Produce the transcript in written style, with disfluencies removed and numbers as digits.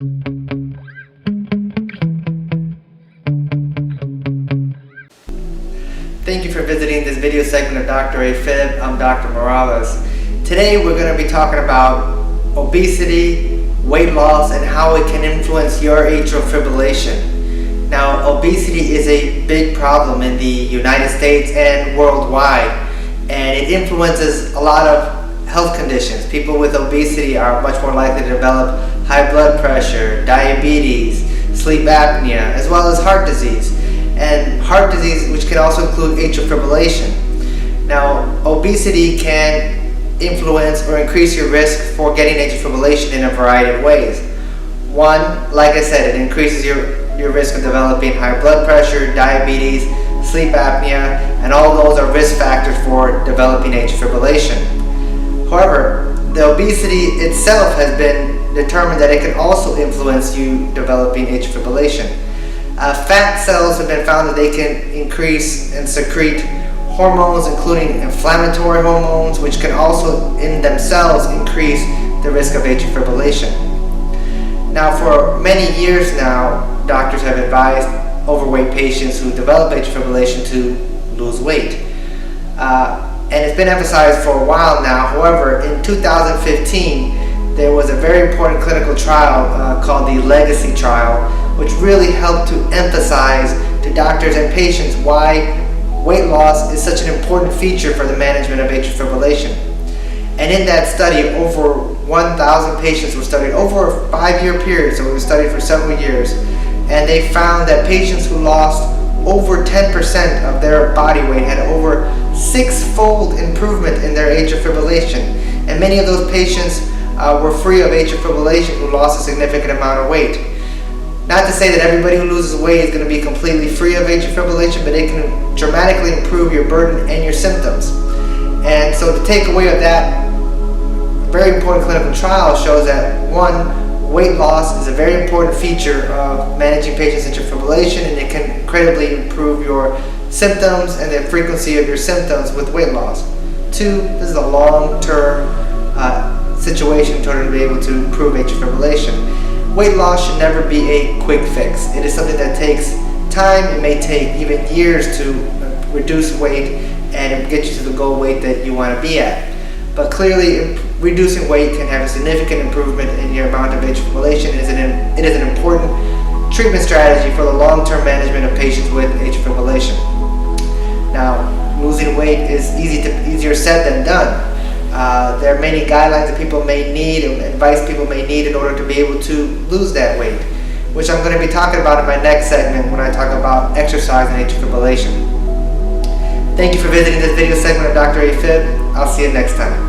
Thank you for visiting this video segment of Dr. AFib. I'm Dr. Morales. Today we're going to be talking about obesity, weight loss, and how it can influence your atrial fibrillation. Now, obesity is a big problem in the United States and worldwide, and it influences a lot of health conditions. People with obesity are much more likely to develop high blood pressure, diabetes, sleep apnea, as well as heart disease. And heart disease, which can also include atrial fibrillation. Now, obesity can influence or increase your risk for getting atrial fibrillation in a variety of ways. One, like I said, it increases your risk of developing high blood pressure, diabetes, sleep apnea, and all those are risk factors for developing atrial fibrillation. However, the obesity itself has been determined that it can also influence you developing atrial fibrillation. Fat cells have been found that they can increase and secrete hormones, including inflammatory hormones, which can also in themselves increase the risk of atrial fibrillation. Now, for many years now, doctors have advised overweight patients who develop atrial fibrillation to lose weight. And it's been emphasized for a while now. However, in 2015, there was a very important clinical trial called the Legacy trial, which really helped to emphasize to doctors and patients why weight loss is such an important feature for the management of atrial fibrillation. And in that study, over 1,000 patients were studied over a 5-year period, so it was studied for several years, and they found that patients who lost over 10% of their body weight had over 6-fold improvement in their atrial fibrillation. And many of those patients were free of atrial fibrillation who lost a significant amount of weight. Not to say that everybody who loses weight is going to be completely free of atrial fibrillation, but it can dramatically improve your burden and your symptoms. And so the takeaway of that very important clinical trial shows that, one, weight loss is a very important feature of managing patients' atrial fibrillation, and it can incredibly improve your symptoms and the frequency of your symptoms with weight loss. Two, this is a long-term situation in order to be able to improve atrial fibrillation. Weight loss should never be a quick fix. It is something that takes time. It may take even years to reduce weight and get you to the goal weight that you want to be at. But clearly, reducing weight can have a significant improvement in your amount of atrial fibrillation. It is an important treatment strategy for the long-term management of patients with atrial fibrillation. Now, losing weight is easier said than done. There are many guidelines that people may need and advice people may need in order to be able to lose that weight, which I'm going to be talking about in my next segment when I talk about exercise and atrial fibrillation. Thank you for visiting this video segment of Dr. AFib. I'll see you next time.